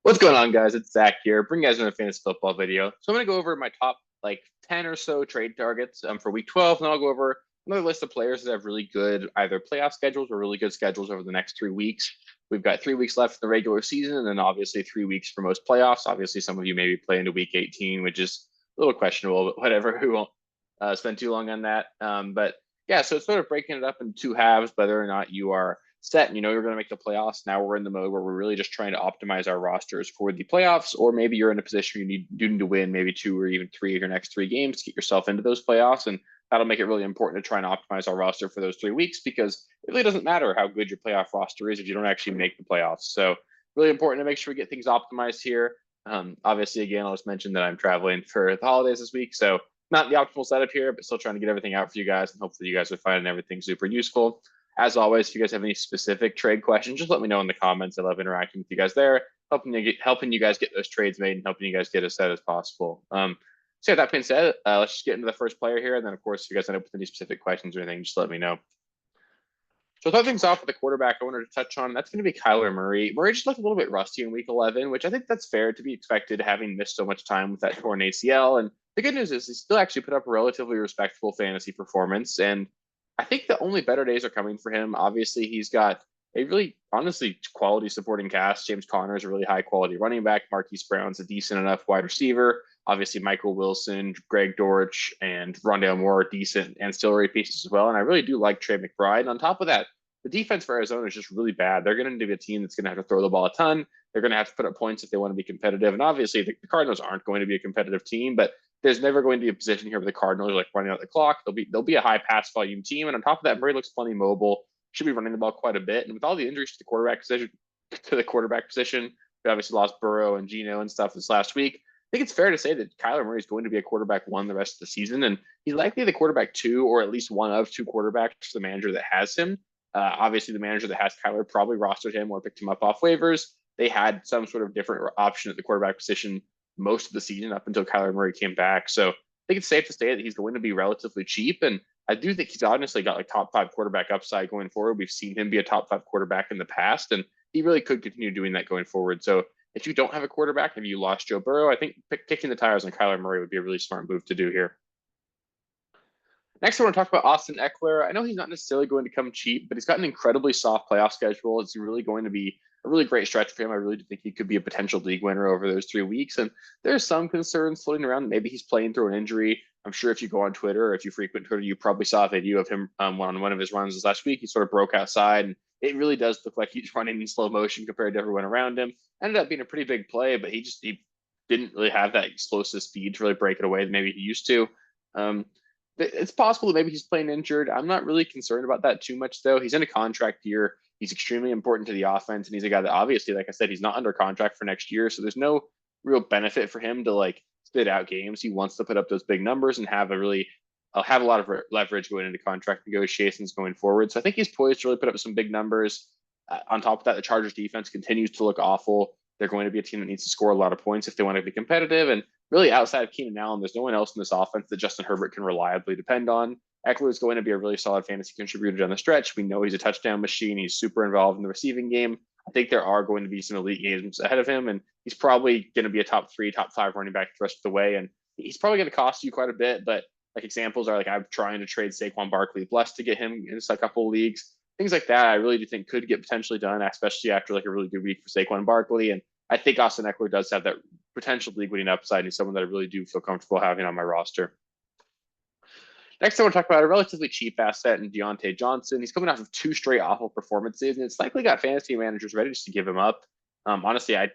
What's going on, guys? It's Zach here. Bring you guys in a fantasy football video. So I'm going to go over my top 10 or so trade targets for week 12, and I'll go over another list of players that have really good either playoff schedules or really good schedules over the next 3 weeks. We've got 3 weeks left in the regular season, and then obviously 3 weeks for most playoffs. Obviously, some of you may be playing to week 18, which is a little questionable, but whatever. We won't spend too long on that. But yeah, so it's sort of breaking it up in two halves, whether or not you are set and you know you're going to make the playoffs. Now we're in the mode where we're really just trying to optimize our rosters for the playoffs, or maybe you're in a position you need to win maybe two or even three of your next three games to get yourself into those playoffs. And that'll make it really important to try and optimize our roster for those 3 weeks, because it really doesn't matter how good your playoff roster is if you don't actually make the playoffs. So really important to make sure we get things optimized here. Obviously, again, I'll just mention that I'm traveling for the holidays this week, so not the optimal setup here, but still trying to get everything out for you guys, and hopefully you guys are finding everything super useful. As always, if you guys have any specific trade questions, just let me know in the comments. I love interacting with you guys there, helping you guys get those trades made and helping you guys get as set as possible. So that being said, let's just get into the first player here. And then, of course, if you guys end up with any specific questions or anything, just let me know. So start things off with the quarterback I wanted to touch on. That's going to be Kyler Murray. Murray just looked a little bit rusty in week 11, which I think that's fair to be expected, having missed so much time with that torn ACL. And the good news is he still actually put up a relatively respectable fantasy performance. And I think the only better days are coming for him. Obviously, he's got a really, honestly, quality supporting cast. James Conner is a really high quality running back. Marquise Brown's a decent enough wide receiver. Obviously, Michael Wilson, Greg Dortch, and Rondale Moore are decent ancillary pieces as well. And I really do like Trey McBride. And on top of that, the defense for Arizona is just really bad. They're going to be a team that's going to have to throw the ball a ton. They're going to have to put up points if they want to be competitive. And obviously, the Cardinals aren't going to be a competitive team, but there's never going to be a position here where the Cardinals are like running out the clock. They'll be a high pass volume team. And on top of that, Murray looks plenty mobile, should be running the ball quite a bit. And with all the injuries to the quarterback position, we obviously lost Burrow and Geno and stuff this last week. I think it's fair to say that Kyler Murray is going to be a quarterback one the rest of the season. And he's likely the quarterback two, or at least one of two quarterbacks for the manager that has him. Obviously, the manager that has Kyler probably rostered him or picked him up off waivers. They had some sort of different option at the quarterback position most of the season up until Kyler Murray came back. So I think it's safe to say that he's going to be relatively cheap. And I do think he's honestly got like top five quarterback upside going forward. We've seen him be a top five quarterback in the past, and he really could continue doing that going forward. So if you don't have a quarterback, if you lost Joe Burrow, I think kicking the tires on Kyler Murray would be a really smart move to do here. Next, I want to talk about Austin Eckler. I know he's not necessarily going to come cheap, but he's got an incredibly soft playoff schedule. It's really going to be a really great stretch for him. I really do think he could be a potential league winner over those 3 weeks. And there's some concerns floating around. Maybe he's playing through an injury. I'm sure if you go on Twitter or if you frequent Twitter, you probably saw a video of him on one of his runs this last week. He sort of broke outside, and it really does look like he's running in slow motion compared to everyone around him. Ended up being a pretty big play, but he didn't really have that explosive speed to really break it away that maybe he used to. It's possible that maybe he's playing injured. I'm not really concerned about that too much, though. He's in a contract year. He's extremely important to the offense, and he's a guy that obviously, like I said, he's not under contract for next year, so there's no real benefit for him to like spit out games. He wants to put up those big numbers and have a lot of leverage going into contract negotiations going forward. So I think he's poised to really put up some big numbers. On top of that, the Chargers defense continues to look awful. They're going to be a team that needs to score a lot of points if they want to be competitive. And really, outside of Keenan Allen, there's no one else in this offense that Justin Herbert can reliably depend on. Eckler is going to be a really solid fantasy contributor down the stretch. We know he's a touchdown machine. He's super involved in the receiving game. I think there are going to be some elite games ahead of him, and he's probably going to be a top 3, top 5 running back the rest of the way. And he's probably going to cost you quite a bit, but like examples are like I'm trying to trade Saquon Barkley blessed to get him in a couple of leagues. Things like that I really do think could get potentially done, especially after like a really good week for Saquon Barkley. And I think Austin Eckler does have that potential league winning upside, and he's someone that I really do feel comfortable having on my roster. Next, I want to talk about a relatively cheap asset in Deontay Johnson. He's coming off of 2 straight awful performances, and it's likely got fantasy managers ready just to give him up. Honestly, I'm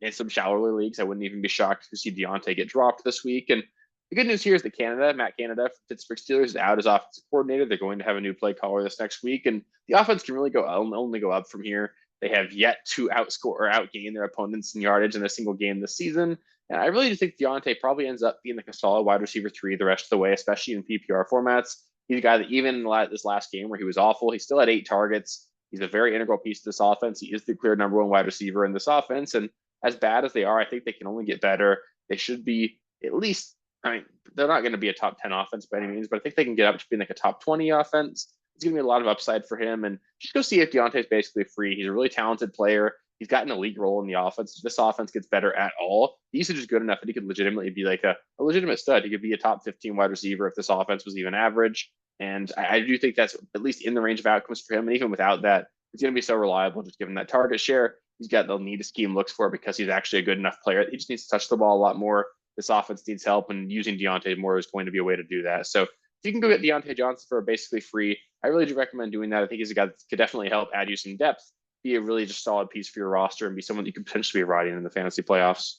in some shallower leagues. I wouldn't even be shocked to see Deontay get dropped this week. And the good news here is that Matt Canada from Pittsburgh Steelers is out as offensive coordinator. They're going to have a new play caller this next week, and the offense can really only go up from here. They have yet to outscore or outgain their opponents in yardage in a single game this season. And I really do think Deontay probably ends up being like a solid wide receiver 3 the rest of the way, especially in PPR formats. He's a guy that even in this last game where he was awful, he still had 8 targets. He's a very integral piece to this offense. He is the clear number 1 wide receiver in this offense. And as bad as they are, I think they can only get better. They should be at least, they're not going to be a top 10 offense by any means, but I think they can get up to being like a top 20 offense. It's going to be a lot of upside for him. And just go see if Deontay's basically free. He's a really talented player. He's got an elite role in the offense. If this offense gets better at all, the usage is good enough that he could legitimately be like a legitimate stud. He could be a top 15 wide receiver if this offense was even average. And I do think that's at least in the range of outcomes for him. And even without that, he's going to be so reliable just given that target share. He's got the need a scheme looks for because he's actually a good enough player. He just needs to touch the ball a lot more. This offense needs help, and using Deontay Moore is going to be a way to do that. So if you can go get Deontay Johnson for basically free, I really do recommend doing that. I think he's a guy that could definitely help add you some depth, be a really just solid piece for your roster, and be someone that you could potentially be riding in the fantasy playoffs.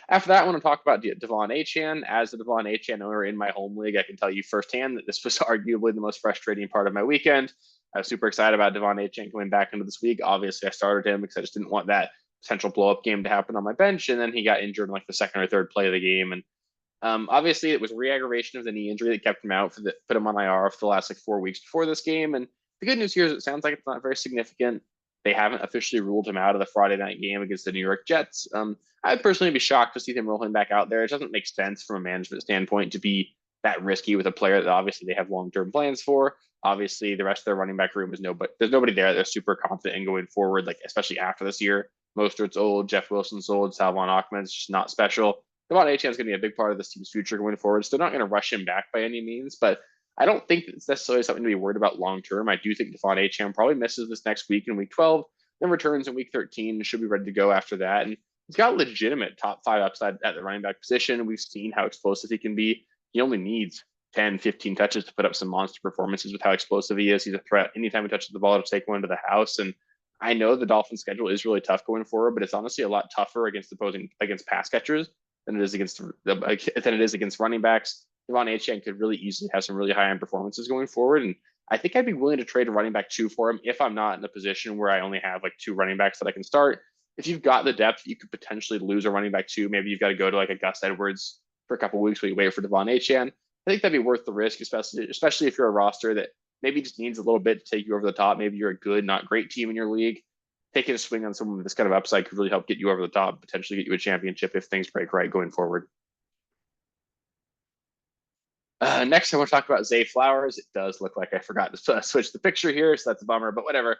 After that, I want to talk about Devon Achane. As the Devon Achane owner in my home league, I can tell you firsthand that this was arguably the most frustrating part of my weekend. I was super excited about Devon Achane coming back into this week. Obviously, I started him because I just didn't want that potential blow-up game to happen on my bench, and then he got injured in like the second or third play of the game. And obviously, it was re-aggravation of the knee injury that kept him out put him on IR for the last like 4 weeks before this game. And the good news here is it sounds like it's not very significant. They haven't officially ruled him out of the Friday night game against the New York Jets. I'd personally be shocked to see them roll him back out there. It doesn't make sense from a management standpoint to be that risky with a player that obviously they have long-term plans for. Obviously, the rest of their running back room is there's nobody there. They're super confident in going forward, like especially after this year. Mostert's old, Jeff Wilson's old, Salvon Ahmed's just not special. Devon Achane is going to be a big part of this team's future going forward. So they're not going to rush him back by any means, but I don't think it's necessarily something to be worried about long term. I do think Devon Achane probably misses this next week in week 12, then returns in week 13 and should be ready to go after that. And he's got legitimate top 5 upside at the running back position. We've seen how explosive he can be. He only needs 10, 15 touches to put up some monster performances with how explosive he is. He's a threat. Anytime he touches the ball, to take one to the house. And I know the Dolphins' schedule is really tough going forward, but it's honestly a lot tougher against pass catchers than it is against running backs. Devon Achane could really easily have some really high end performances going forward, and I think I'd be willing to trade a running back 2 for him if I'm not in a position where I only have like 2 running backs that I can start. If you've got the depth, you could potentially lose a running back 2. Maybe you've got to go to like a Gus Edwards for a couple of weeks while you wait for Devon Achane. I think that'd be worth the risk, especially if you're a roster that maybe just needs a little bit to take you over the top. Maybe you're a good, not great team in your league. Taking a swing on someone with this kind of upside could really help get you over the top, potentially get you a championship if things break right going forward. Next, I want to talk about Zay Flowers. It does look like I forgot to switch the picture here, so that's a bummer, but whatever.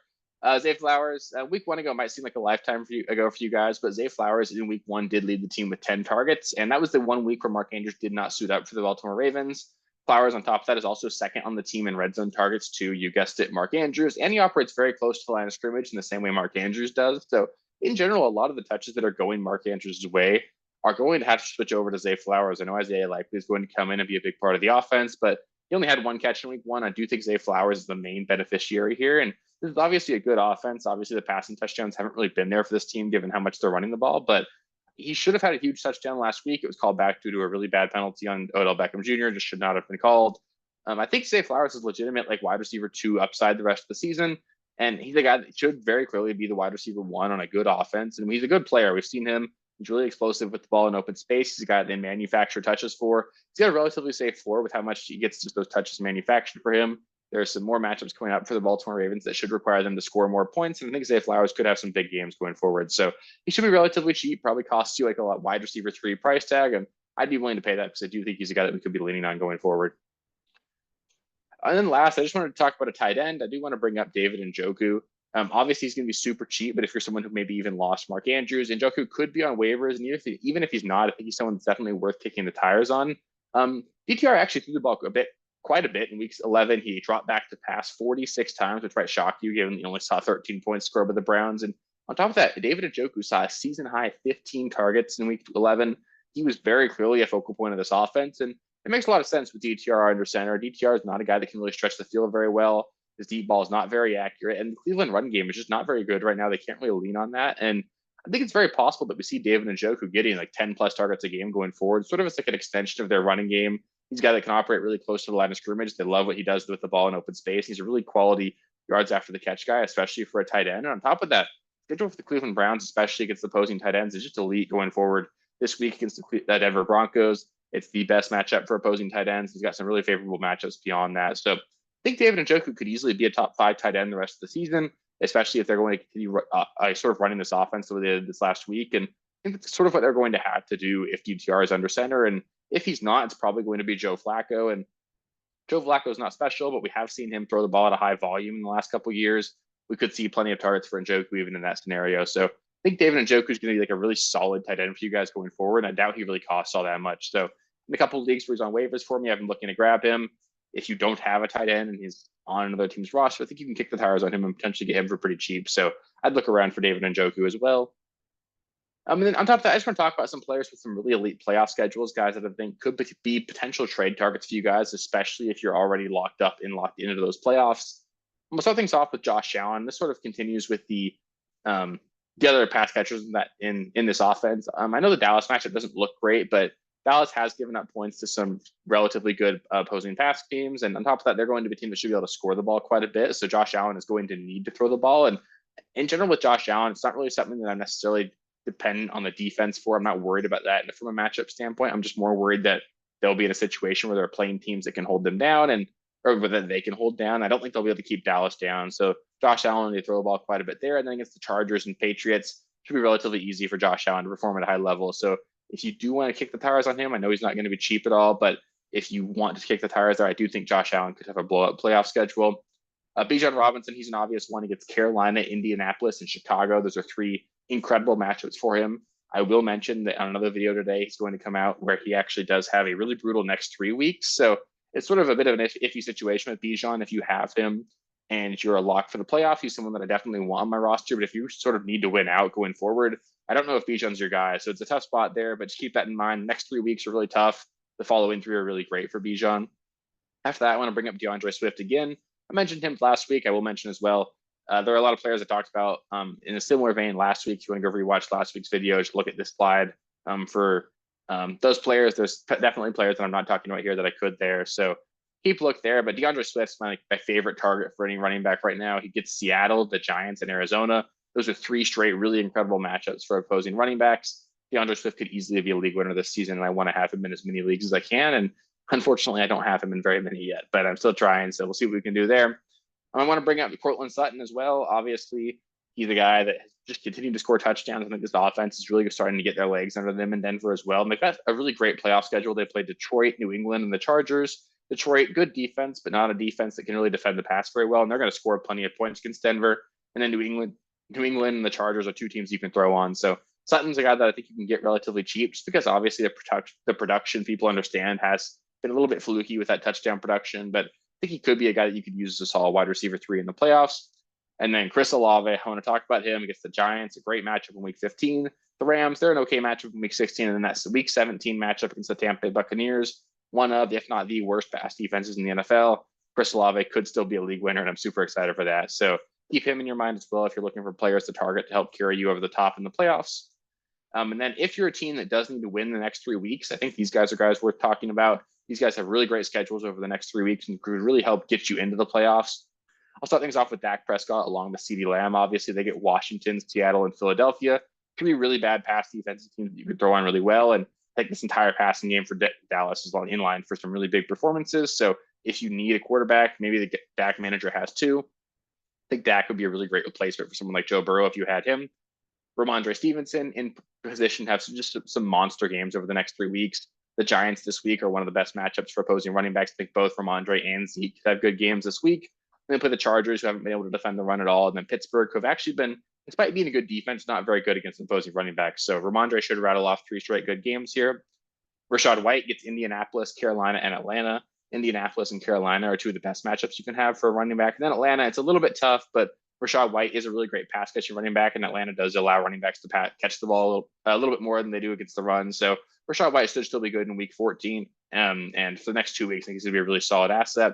Zay Flowers, week 1 ago might seem like a lifetime for you guys, but Zay Flowers in week 1 did lead the team with 10 targets, and that was the 1 week where Mark Andrews did not suit up for the Baltimore Ravens. Flowers, on top of that, is also second on the team in red zone targets to, you guessed it, Mark Andrews, and he operates very close to the line of scrimmage in the same way Mark Andrews does. So in general, a lot of the touches that are going Mark Andrews' way are going to have to switch over to Zay Flowers. I know Isaiah Likely is going to come in and be a big part of the offense, but he only had 1 catch in week 1. I do think Zay Flowers is the main beneficiary here, and this is obviously a good offense. Obviously, the passing touchdowns haven't really been there for this team given how much they're running the ball, but he should have had a huge touchdown last week. It was called back due to a really bad penalty on Odell Beckham Jr. Just should not have been called. I think Zay Flowers is legitimate, like wide receiver 2 upside the rest of the season. And he's a guy that should very clearly be the wide receiver 1 on a good offense. And he's a good player. We've seen him. He's really explosive with the ball in open space. He's a guy that they manufacture touches for. He's got a relatively safe floor with how much he gets just those touches manufactured for him. There's some more matchups coming up for the Baltimore Ravens that should require them to score more points. And I think Zay Flowers could have some big games going forward. So he should be relatively cheap, probably costs you like a wide receiver 3 price tag. And I'd be willing to pay that because I do think he's a guy that we could be leaning on going forward. And then last, I just wanted to talk about a tight end. I do want to bring up David Njoku. Obviously, he's going to be super cheap, but if you're someone who maybe even lost Mark Andrews, Njoku could be on waivers. And even if he's not, I think he's someone that's definitely worth kicking the tires on. DTR actually threw the ball quite a bit in week 11. He dropped back to pass 46 times, which might shock you given he only saw 13 points scored by the Browns. And on top of that, David Njoku saw a season high 15 targets in week 11. He was very clearly a focal point of this offense. And it makes a lot of sense with DTR under center. DTR is not a guy that can really stretch the field very well. His deep ball is not very accurate. And the Cleveland run game is just not very good right now. They can't really lean on that. And I think it's very possible that we see David Njoku getting like 10 plus targets a game going forward. Sort of it's like an extension of their running game. He's a guy that can operate really close to the line of scrimmage. They love what he does with the ball in open space. He's a really quality yards after the catch guy, especially for a tight end. And on top of that, schedule for the Cleveland Browns, especially against the opposing tight ends, is just elite going forward. This week against the Denver Broncos, it's the best matchup for opposing tight ends. He's got some really favorable matchups beyond that. So I think David Njoku could easily be a top 5 tight end the rest of the season, especially if they're going to continue sort of running this offense the way they did this last week. And I think that's sort of what they're going to have to do if DTR is under center. And if he's not, it's probably going to be Joe Flacco. And Joe Flacco is not special, but we have seen him throw the ball at a high volume in the last couple of years. we could see plenty of targets for Njoku even in that scenario. So I think David Njoku is going to be like a really solid tight end for you guys going forward. And I doubt he really costs all that much. So in a couple of leagues where he's on waivers for me, I've been looking to grab him. If you don't have a tight end and he's on another team's roster, I think you can kick the tires on him and potentially get him for pretty cheap. So I'd look around for David Njoku as well. And then on top of that, I just want to talk about some players with some really elite playoff schedules, guys that I think could be potential trade targets for you guys, especially if you're already locked into those playoffs. I'm gonna start things off with Josh Allen. This sort of continues with the other pass catchers in this offense. I know the Dallas matchup doesn't look great, but Dallas has given up points to some relatively good opposing pass teams, and on top of that, they're going to be a team that should be able to score the ball quite a bit. So Josh Allen is going to need to throw the ball, and in general with Josh Allen, it's not really something that I'm necessarily dependent on the defense for. I'm not worried about that from a matchup standpoint. I'm just more worried that they'll be in a situation where they're playing teams that can hold them down or that they can hold down. I don't think they'll be able to keep Dallas down. So Josh Allen, they throw the ball quite a bit there. And then against the Chargers and Patriots, it should be relatively easy for Josh Allen to perform at a high level. So if you do want to kick the tires on him, I know he's not going to be cheap at all, but if you want to kick the tires there, I do think Josh Allen could have a blowout playoff schedule. Bijan Robinson, he's an obvious one. He gets Carolina, Indianapolis, and Chicago. Those are three incredible matchups for him. I will mention that on another video today, he's going to come out where he actually does have a really brutal next 3 weeks. So it's sort of a bit of an iffy situation with Bijan. If you have him and you're a lock for the playoff, he's someone that I definitely want on my roster. But if you sort of need to win out going forward, I don't know if Bijan's your guy. So it's a tough spot there, but just keep that in mind. The next 3 weeks are really tough. The following 3 are really great for Bijan. After that, I want to bring up DeAndre Swift again. I mentioned him last week. I will mention as well. There are a lot of players I talked about in a similar vein last week. If you want to go rewatch last week's video, just look at this slide for those players. There's definitely players that I'm not talking about here that I could there. So keep a look there. But DeAndre Swift's my favorite target for any running back right now. He gets Seattle, the Giants, and Arizona. Those are 3 straight really incredible matchups for opposing running backs. DeAndre Swift could easily be a league winner this season, and I want to have him in as many leagues as I can. And unfortunately, I don't have him in very many yet, but I'm still trying. So we'll see what we can do there. I want to bring up Courtland Sutton as well. Obviously, he's a guy that has just continued to score touchdowns. I think this offense is really starting to get their legs under them in Denver as well. And they've got a really great playoff schedule. They played Detroit, New England, and the Chargers. Detroit, good defense, but not a defense that can really defend the pass very well. And they're going to score plenty of points against Denver. And then New England and the Chargers are 2 teams you can throw on. So Sutton's a guy that I think you can get relatively cheap just because obviously the production people understand has been a little bit fluky with that touchdown production, but I think he could be a guy that you could use as a solid wide receiver 3 in the playoffs. And then Chris Olave, I want to talk about him against the Giants, a great matchup in week 15. The Rams, they're an okay matchup in week 16. And then that's the week 17 matchup against the Tampa Bay Buccaneers, one of, if not the worst pass defenses in the NFL. Chris Olave could still be a league winner, and I'm super excited for that. So keep him in your mind as well if you're looking for players to target to help carry you over the top in the playoffs. And then if you're a team that does need to win the next 3 weeks, I think these guys are guys worth talking about. These guys have really great schedules over the next 3 weeks and could really help get you into the playoffs. I'll start things off with Dak Prescott along with CeeDee Lamb. Obviously, they get Washington, Seattle, and Philadelphia. 3 really bad pass defensive teams that you could throw on really well. And I think this entire passing game for Dallas is in line for some really big performances. So if you need a quarterback, maybe the Dak manager has 2. I think Dak would be a really great replacement for someone like Joe Burrow if you had him. Ramondre Stevenson in position to have some monster games over the next 3 weeks. The Giants this week are one of the best matchups for opposing running backs. I think both Ramondre and Zeke have good games this week. And then play the Chargers, who haven't been able to defend the run at all. And then Pittsburgh, who have actually been, despite being a good defense, not very good against opposing running backs. So Ramondre should rattle off 3 straight good games here. Rashad White gets Indianapolis, Carolina, and Atlanta. Indianapolis and Carolina are 2 of the best matchups you can have for a running back. And then Atlanta, it's a little bit tough, but Rashad White is a really great pass catching running back, and Atlanta does allow running backs to catch the ball a little bit more than they do against the run. So Rashad White should still be good in week 14. And for the next 2 weeks, I think he's going to be a really solid asset.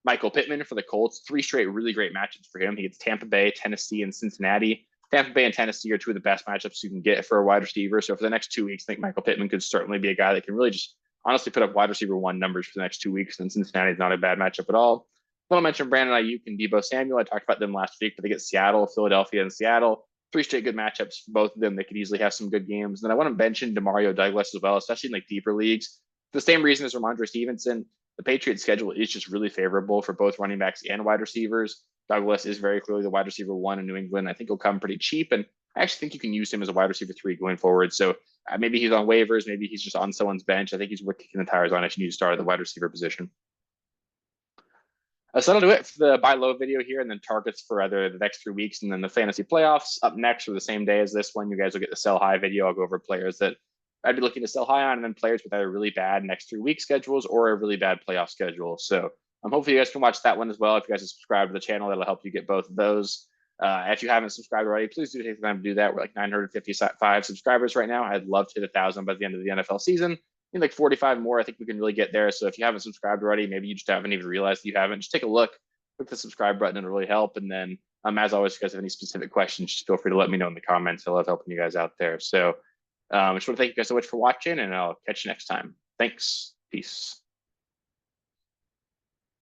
Michael Pittman for the Colts, 3 straight really great matchups for him. He gets Tampa Bay, Tennessee, and Cincinnati. Tampa Bay and Tennessee are 2 of the best matchups you can get for a wide receiver. So for the next 2 weeks, I think Michael Pittman could certainly be a guy that can really just honestly put up wide receiver 1 numbers for the next 2 weeks. And Cincinnati is not a bad matchup at all. I want to mention Brandon Ayuk and Deebo Samuel. I talked about them last week, but they get Seattle, Philadelphia, and Seattle. 3 straight good matchups for both of them. They could easily have some good games. And then I want to mention Demario Douglas as well, especially in like deeper leagues. For the same reason as Ramondre Stevenson, the Patriots schedule is just really favorable for both running backs and wide receivers. Douglas is very clearly the wide receiver 1 in New England. I think he'll come pretty cheap, and I actually think you can use him as a wide receiver 3 going forward. So maybe he's on waivers, maybe he's just on someone's bench. I think he's worth kicking the tires on if you need to start at the wide receiver position. So that'll do it for the buy low video here, and then targets for either the next 3 weeks, and then the fantasy playoffs up next, or the same day as this one. You guys will get the sell high video. I'll go over players that I'd be looking to sell high on, and then players with either really bad next 3 week schedules or a really bad playoff schedule. So hopefully you guys can watch that one as well. If you guys are subscribed to the channel, that'll help you get both of those. If you haven't subscribed already, please do take the time to do that. We're like 955 subscribers right now. I'd love to hit 1,000 by the end of the NFL season. In like 45 more, I think we can really get there. So if you haven't subscribed already, maybe you just haven't even realized that you haven't, just take a look, click the subscribe button, it'll really help. And then as always, if you guys have any specific questions, just feel free to let me know in the comments. I love helping you guys out there. So I just want to thank you guys so much for watching, and I'll catch you next time. Thanks. Peace.